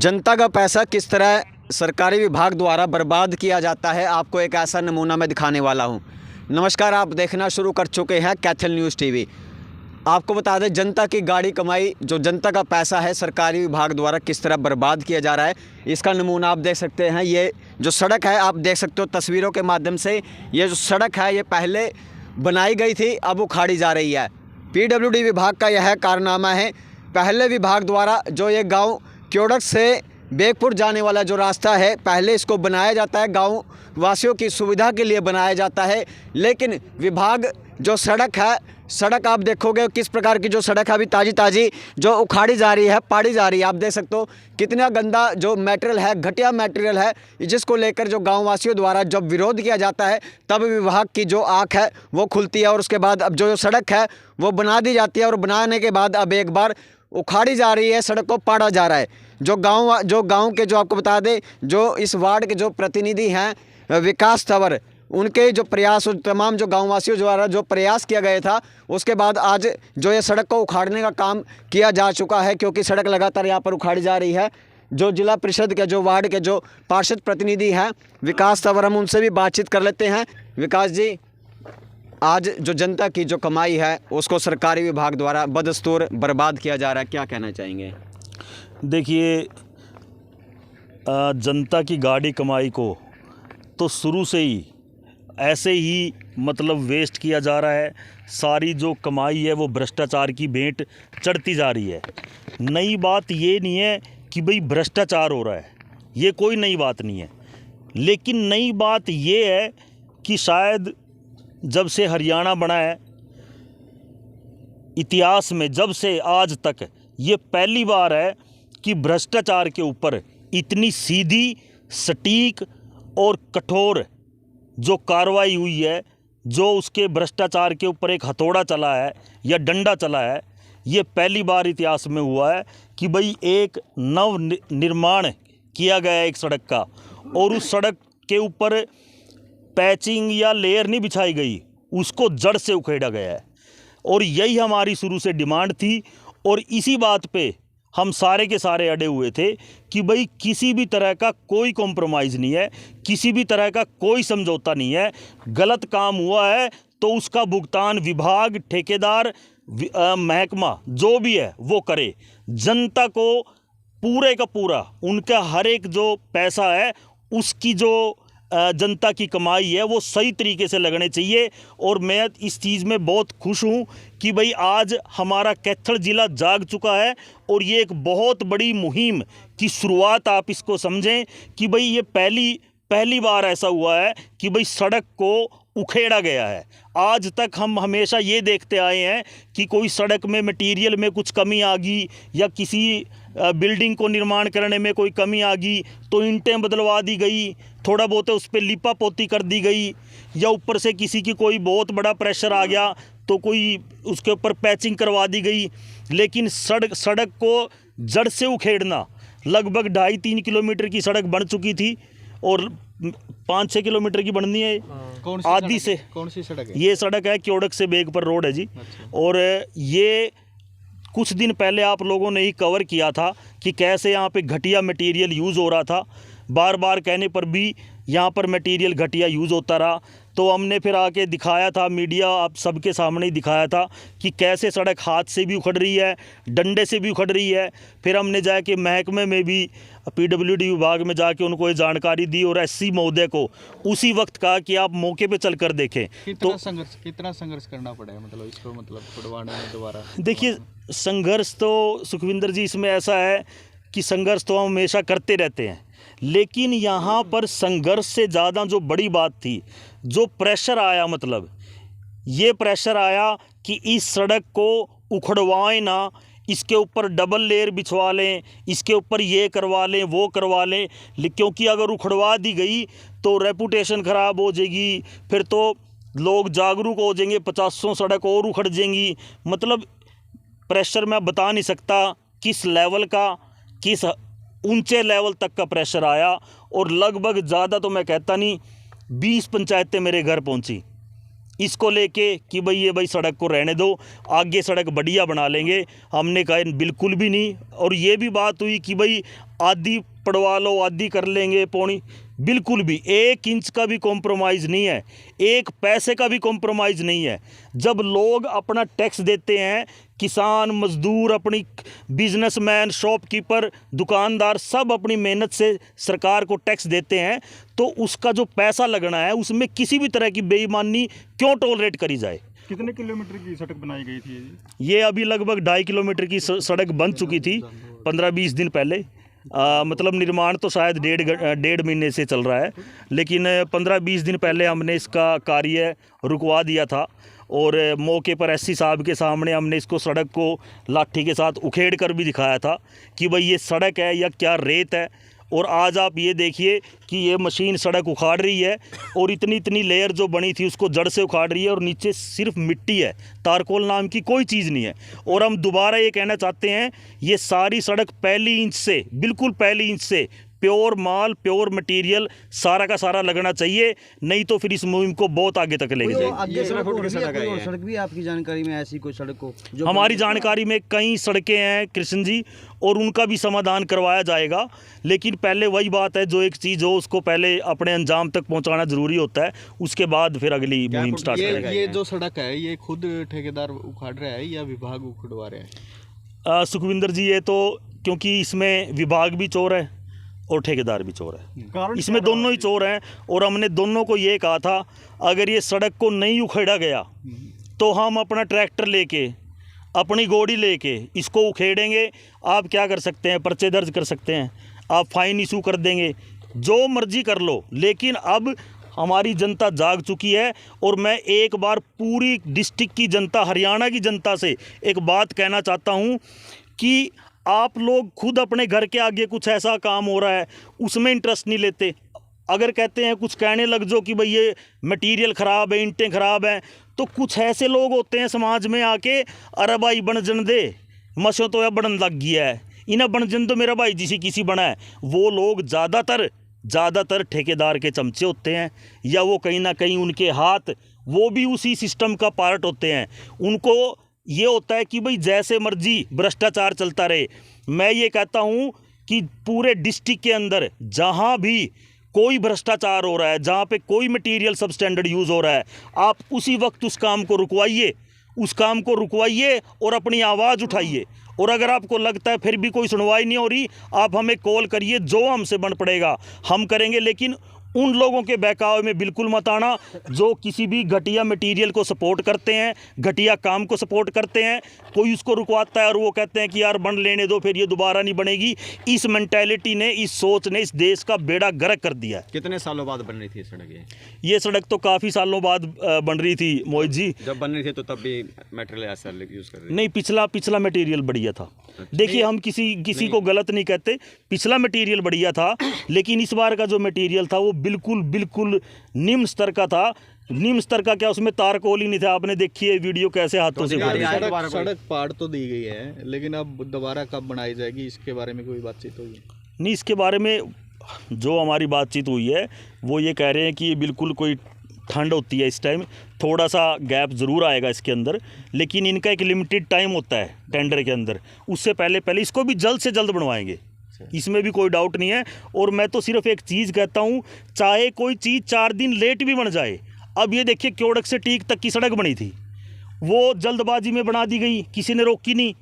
जनता का पैसा किस तरह सरकारी विभाग द्वारा बर्बाद किया जाता है, आपको एक ऐसा नमूना मैं दिखाने वाला हूं। नमस्कार, आप देखना शुरू कर चुके हैं कैथल न्यूज़ टीवी। आपको बता दें, जनता की गाड़ी कमाई, जो जनता का पैसा है सरकारी विभाग द्वारा किस तरह बर्बाद किया जा रहा है, इसका नमूना आप देख सकते हैं। ये जो सड़क है, आप देख सकते हो तस्वीरों के माध्यम से। ये जो सड़क है, ये पहले बनाई गई थी, अब उखाड़ी जा रही है। PWD विभाग का यह कारनामा है। पहले विभाग द्वारा जो ये गाँव क्योड़क से बेगपुर जाने वाला जो रास्ता है, पहले इसको बनाया जाता है, गांव वासियों की सुविधा के लिए बनाया जाता है। लेकिन विभाग जो सड़क है, सड़क आप देखोगे किस प्रकार की जो सड़क है अभी ताज़ी ताज़ी जो उखाड़ी जा रही है, पाड़ी जा रही है। आप देख सकते हो कितना गंदा जो मटेरियल है, घटिया मटेरियल है, जिसको लेकर जो गाँव वासियों द्वारा जब विरोध किया जाता है तब विभाग की जो आँख है वो खुलती है। और उसके बाद अब जो सड़क है वो बना दी जाती है, और बनाने के बाद अब एक बार उखाड़ी जा रही है, सड़क को पाड़ा जा रहा है। जो गांव के जो आपको बता दें, जो इस वार्ड के जो प्रतिनिधि हैं विकास तंवर, उनके जो प्रयास और तमाम जो गांववासियों द्वारा जो प्रयास किया गया था, उसके बाद आज जो ये सड़क को उखाड़ने का काम किया जा चुका है, क्योंकि सड़क लगातार यहाँ पर उखाड़ी जा रही है। जो जिला परिषद के जो वार्ड के जो पार्षद प्रतिनिधि हैं विकास तंवर, हम उनसे भी बातचीत कर लेते हैं। विकास जी, आज जो जनता की जो कमाई है उसको सरकारी विभाग द्वारा बदस्तूर बर्बाद किया जा रहा है, क्या कहना चाहेंगे? देखिए, जनता की गाड़ी कमाई को तो शुरू से ही ऐसे ही मतलब वेस्ट किया जा रहा है। सारी जो कमाई है वो भ्रष्टाचार की भेंट चढ़ती जा रही है। नई बात ये नहीं है कि भाई भ्रष्टाचार हो रहा है, ये कोई नई बात नहीं है। लेकिन नई बात ये है कि शायद जब से हरियाणा बना है, इतिहास में जब से आज तक ये पहली बार है कि भ्रष्टाचार के ऊपर इतनी सीधी, सटीक और कठोर जो कार्रवाई हुई है, जो उसके भ्रष्टाचार के ऊपर एक हथौड़ा चला है या डंडा चला है, ये पहली बार इतिहास में हुआ है कि भाई एक नव निर्माण किया गया है एक सड़क का, और उस सड़क के ऊपर पैचिंग या लेयर नहीं बिछाई गई, उसको जड़ से उखेड़ा गया है। और यही हमारी शुरू से डिमांड थी, और इसी बात पे हम सारे के सारे अड़े हुए थे कि भाई किसी भी तरह का कोई कॉम्प्रोमाइज़ नहीं है, किसी भी तरह का कोई समझौता नहीं है। गलत काम हुआ है तो उसका भुगतान विभाग, ठेकेदार, महकमा जो भी है वो करे। जनता को पूरे का पूरा उनका हर एक जो पैसा है, उसकी जो जनता की कमाई है वो सही तरीके से लगने चाहिए। और मैं इस चीज़ में बहुत खुश हूँ कि भाई आज हमारा कैथल ज़िला जाग चुका है, और ये एक बहुत बड़ी मुहिम की शुरुआत आप इसको समझें कि भाई ये पहली बार ऐसा हुआ है कि भाई सड़क को उखेड़ा गया है। आज तक हम हमेशा ये देखते आए हैं कि कोई सड़क में मटेरियल में कुछ कमी आ गई, या किसी बिल्डिंग को निर्माण करने में कोई कमी आ गई तो ईंटें बदलवा दी गई, थोड़ा बहुत है उस पर लिपा पोती कर दी गई, या ऊपर से किसी की कोई बहुत बड़ा प्रेशर आ गया तो कोई उसके ऊपर पैचिंग करवा दी गई। लेकिन सड़क को जड़ से उखेड़ना, लगभग 2.5-3 किलोमीटर की सड़क बन चुकी थी और 5-6 किलोमीटर की बननी है आदि से। कौन सी सड़क है? ये सड़क है क्योड़क से बेगपुर रोड है जी। अच्छा। और ये कुछ दिन पहले आप लोगों ने ही कवर किया था कि कैसे यहाँ पे घटिया मटेरियल यूज़ हो रहा था। बार बार कहने पर भी यहाँ पर मटेरियल घटिया यूज़ होता रहा, तो हमने फिर आके दिखाया था, मीडिया आप सबके सामने ही दिखाया था कि कैसे सड़क हाथ से भी उखड़ रही है, डंडे से भी उखड़ रही है। फिर हमने जाके महकमे में भी, PWD विभाग में जाके उनको ये जानकारी दी, और SC महोदय को उसी वक्त कहा कि आप मौके पे चल कर देखें। कितना संघर्ष करना पड़ेगा मतलब इसको छुड़वाने में दोबारा? देखिए, संघर्ष तो सुखविंदर जी इसमें ऐसा है कि संघर्ष तो हम हमेशा करते रहते हैं, लेकिन यहाँ पर संघर्ष से ज़्यादा जो बड़ी बात थी, जो प्रेशर आया, मतलब ये प्रेशर आया कि इस सड़क को उखड़वाएं ना, इसके ऊपर डबल लेयर बिछवा लें, इसके ऊपर ये करवा लें, वो करवा लें। क्योंकि अगर उखड़वा दी गई तो रेपुटेशन ख़राब हो जाएगी, फिर तो लोग जागरूक हो जाएंगे, 50 सड़क और उखड़ जाएंगी। मतलब प्रेशर मैं बता नहीं सकता किस लेवल का, किस ऊंचे लेवल तक का प्रेशर आया। और लगभग ज़्यादा तो मैं कहता नहीं, 20 पंचायतें मेरे घर पहुंची इसको लेके कि भाई सड़क को रहने दो, आगे सड़क बढ़िया बना लेंगे। हमने कहा बिल्कुल भी नहीं। और ये भी बात हुई कि भाई आधी पड़वा लो, आधी कर लेंगे पौनी, बिल्कुल भी 1 इंच का भी कॉम्प्रोमाइज़ नहीं है, 1 पैसे का भी कॉम्प्रोमाइज़ नहीं है। जब लोग अपना टैक्स देते हैं, किसान, मजदूर, अपनी बिजनेसमैन, शॉपकीपर, दुकानदार सब अपनी मेहनत से सरकार को टैक्स देते हैं, तो उसका जो पैसा लगना है उसमें किसी भी तरह की बेईमानी क्यों टॉलरेट करी जाए। कितने किलोमीटर की सड़क बनाई गई थी ये अभी लगभग 2.5 किलोमीटर की सड़क बन चुकी थी 15-20 दिन पहले। मतलब निर्माण तो शायद डेढ़ महीने से चल रहा है, लेकिन 15-20 दिन पहले हमने इसका कार्य रुकवा दिया था और मौके पर एससी साहब के सामने हमने इसको सड़क को लाठी के साथ उखेड़ कर भी दिखाया था कि भाई ये सड़क है या क्या रेत है। और आज आप ये देखिए कि ये मशीन सड़क उखाड़ रही है और इतनी लेयर जो बनी थी उसको जड़ से उखाड़ रही है और नीचे सिर्फ मिट्टी है, तारकोल नाम की कोई चीज़ नहीं है। और हम दोबारा ये कहना चाहते हैं, ये सारी सड़क पहली इंच से, बिल्कुल पहली इंच से प्योर माल, प्योर मटेरियल सारा का सारा लगना चाहिए, नहीं तो फिर इस मुहिम को बहुत आगे तक लेके जाएंगे। आगे सड़क भी आपकी जानकारी में ऐसी कोई सड़क हो? हमारी जानकारी में कई सड़कें हैं कृष्ण जी, और उनका भी समाधान करवाया जाएगा। लेकिन पहले वही बात है, जो एक चीज़ हो उसको पहले अपने अंजाम तक पहुंचाना ज़रूरी होता है, उसके बाद फिर अगली मुहिम स्टार्ट करेगा। ये जो सड़क है ये खुद ठेकेदार उखाड़ रहा है या विभाग उखड़वा रहा है? सुखविंदर जी, ये तो क्योंकि इसमें विभाग भी चोर है और ठेकेदार भी चोर है, इसमें दोनों ही चोर हैं। और हमने दोनों को ये कहा था, अगर ये सड़क को नहीं उखेड़ा गया तो हम अपना ट्रैक्टर लेके, अपनी गोड़ी लेके इसको उखेड़ेंगे। आप क्या कर सकते हैं, पर्चे दर्ज कर सकते हैं, आप फाइन इशू कर देंगे, जो मर्जी कर लो। लेकिन अब हमारी जनता जाग चुकी है और मैं एक बार पूरी डिस्ट्रिक्ट की जनता, हरियाणा की जनता से एक बात कहना चाहता हूँ कि आप लोग खुद अपने घर के आगे कुछ ऐसा काम हो रहा है उसमें इंटरेस्ट नहीं लेते। अगर कहते हैं कुछ कहने लग जाओ कि भाई ये मटेरियल ख़राब है, ईंटें ख़राब हैं, तो कुछ ऐसे लोग होते हैं समाज में आके, अरे भाई बन जन दे, मसों तो यह बनन लग गया है, इन्हें बन जन तो मेरा भाई जिसी किसी बना है। वो लोग ज़्यादातर ठेकेदार के चमचे होते हैं, या वो कहीं ना कहीं उनके हाथ वो भी उसी सिस्टम का पार्ट होते हैं। उनको ये होता है कि भाई जैसे मर्जी भ्रष्टाचार चलता रहे। मैं ये कहता हूँ कि पूरे डिस्ट्रिक्ट के अंदर जहाँ भी कोई भ्रष्टाचार हो रहा है, जहाँ पे कोई मटेरियल सब स्टैंडर्ड यूज़ हो रहा है, आप उसी वक्त उस काम को रुकवाइए और अपनी आवाज़ उठाइए। और अगर आपको लगता है फिर भी कोई सुनवाई नहीं हो रही, आप हमें कॉल करिए, जो हमसे बन पड़ेगा हम करेंगे। लेकिन उन लोगों के बहकावे में बिल्कुल मत आना जो किसी भी घटिया मटेरियल को सपोर्ट करते हैं, घटिया काम को सपोर्ट करते हैं। कोई उसको रुकवाता है और वो कहते हैं कि यार बन लेने दो, फिर ये दोबारा नहीं बनेगी। इस मेंटालिटी ने, इस सोच ने इस देश का बेड़ा गर्क कर दिया है। कितने सालों बाद बन रही थी सड़क? ये सड़क तो काफ़ी सालों बाद बन रही थी मोहित जी। जब बन रही थी तो तब भी मटेरियल ऐसा यूज़ कर रहे थे? नहीं, पिछला मटेरियल बढ़िया था। देखिए, हम किसी को गलत नहीं कहते, पिछला मटेरियल बढ़िया था, लेकिन इस बार का जो मटेरियल था वो बिल्कुल निम्न स्तर का था। निम्न स्तर का क्या, उसमें तारकोल ही नहीं था। आपने देखी है वीडियो कैसे हाथों से सड़क पाड़ तो दी गई है, लेकिन अब दोबारा कब बनाई जाएगी इसके बारे में कोई बातचीत हुई? नहीं, इसके बारे में जो हमारी बातचीत हुई है वो ये कह रहे हैं कि बिल्कुल कोई ठंड होती है इस टाइम, थोड़ा सा गैप ज़रूर आएगा इसके अंदर, लेकिन इनका एक लिमिटेड टाइम होता है टेंडर के अंदर, उससे पहले इसको भी जल्द से जल्द बनवाएंगे, इसमें भी कोई डाउट नहीं है। और मैं तो सिर्फ एक चीज़ कहता हूँ, चाहे कोई चीज़ 4 दिन लेट भी बन जाए। अब ये देखिए, क्योड़क से टीक तक की सड़क बनी थी, वो जल्दबाजी में बना दी गई, किसी ने रोकी नहीं।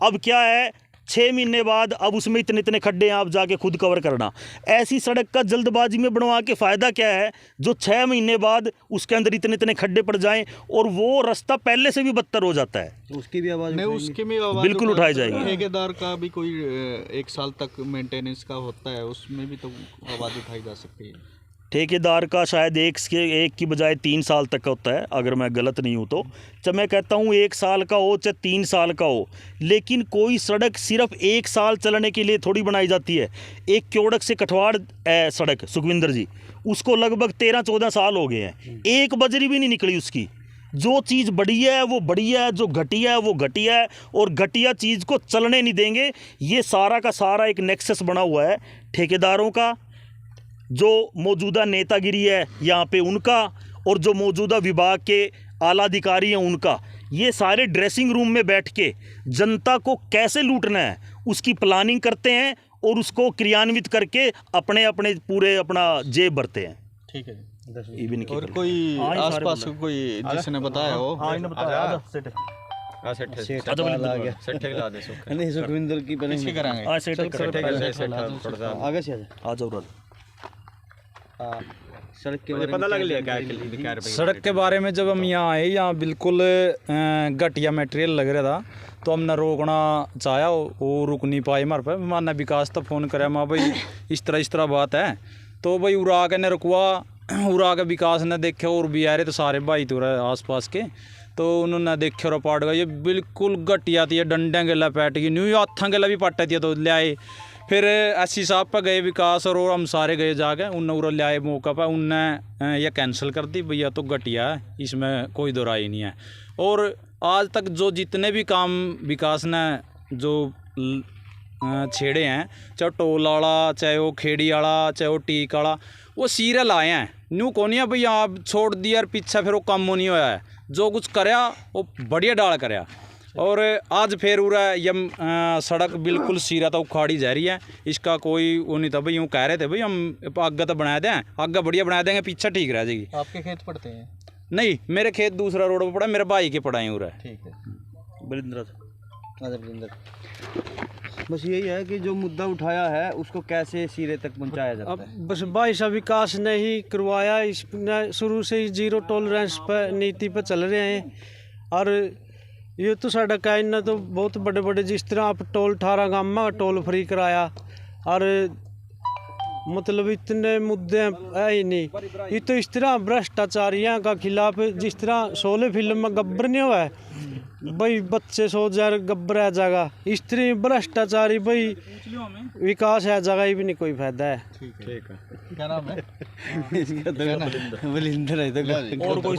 अब क्या है, 6 महीने बाद अब उसमें इतने खड्डे हैं, आप जाके खुद कवर करना। ऐसी सड़क का जल्दबाजी में बनवा के फ़ायदा क्या है, जो 6 महीने बाद उसके अंदर इतने खड्डे पड़ जाएं और वो रास्ता पहले से भी बदतर हो जाता है। उसकी भी आवाज़ बिल्कुल उठाई जाएगी। ठेकेदार का भी कोई 1 साल तक मेंटेनेंस का होता है, उसमें भी तो आवाज़ उठाई जा सकती है। ठेकेदार का शायद एक की बजाय 3 साल तक का होता है, अगर मैं गलत नहीं हूँ तो। जब मैं कहता हूँ 1 साल का हो चाहे 3 साल का हो, लेकिन कोई सड़क सिर्फ 1 साल चलने के लिए थोड़ी बनाई जाती है। एक क्योड़क से कठवाड़ सड़क सुखविंदर जी, उसको लगभग 13-14 साल हो गए हैं, एक बजरी भी नहीं निकली उसकी। जो चीज़ बढ़िया है वो बढ़िया है, जो घटिया है वो घटिया है, और घटिया चीज़ को चलने नहीं देंगे। ये सारा का सारा एक नेक्सस बना हुआ है ठेकेदारों का, जो मौजूदा नेतागिरी है यहाँ पे उनका, और जो मौजूदा विभाग के आला अधिकारी हैं उनका, ये सारे ड्रेसिंग रूम में बैठ के जनता को कैसे लूटना है उसकी प्लानिंग करते हैं और उसको क्रियान्वित करके अपने अपने पूरे अपना जेब भरते हैं। ठीक है। इवन और कोई आसपास कोई जिसने बताया हो? नहीं सुखविंदर की पता किसकी नहीं। कराएंगे? आगे से आ जाओ सड़क के बारे पता लग लिया क्या सड़क के बारे में जब हम यहाँ आए, यहाँ बिल्कुल घटिया मटेरियल लग रहा था, तो हमने रोकना चाहा, वो रुक नहीं पाए हमारे पे। माना विकास तो फ़ोन करे माँ भाई इस तरह बात है, तो भाई उड़ा के ने रुकवा, उड़ा के विकास ने देखे और भी आ रहे तो सारे भाई तो रहे आस पास के, तो उन्होंने देखे और पाट गया। ये बिल्कुल घटिया थी, डंडे गला पैट गई, न्यू हाथों गला भी पाटा थी, तो ले आए। फिर एससी साहब पर गए विकास और हम सारे गए जाके, उन्हें उरा ले आए मौका पर, उनने यह कैंसिल कर दी, भैया तो घटिया है, इसमें कोई दो राय नहीं है। और आज तक जो जितने भी काम विकास ने जो छेड़े हैं, चाहे टोल वाला, चाहे वो खेड़ी वाला, चाहे वो टीक वाला, वो सीरियल आए हैं। न्यू कौन है भैया आप छोड़ दिया और पीछे फिर वो काम नहीं होया है। जो कुछ करया वो बढ़िया डाल करया। और आज फिर उरा यम सड़क बिल्कुल सीरा तो उखाड़ी जा रही है, इसका कोई वो नहीं था भाई। यूँ कह रहे थे भाई हम आगे तो बना दें, आगे बढ़िया बना देंगे, पीछे ठीक रह जाएगी। आपके खेत पड़ते हैं? नहीं, मेरे खेत दूसरा रोड पर पड़ा, मेरे भाई के पड़ा है उरा। ठीक है। बलिंद्र बस यही है कि जो मुद्दा उठाया है उसको कैसे सिरे तक पहुंचाया जाता अब है। बस भाई साहब विकास ने ही करवाया, इसने शुरू से ही जीरो टॉलरेंस पर नीति पर चल रहे हैं। और ये तो साडा कहना तो बहुत बड़े बड़े, जिस तरह आप टोल 18 गांव में टोल फ्री कराया, और मतलब इतने मुद्दे है ही नहीं। ये तो इस तरह भ्रष्टाचारियों का खिलाफ, जिस तरह 16 फिल्म में गब्बर नहीं हुआ है भाई, बच्चे सो जाए गब्बर है जगह, इस तरह भ्रष्टाचारी भाई विकास है जगह ही भी नहीं कोई फायदा है। ठीक है। क्या नाम है? इसका तो बलिंदर है तो और कोई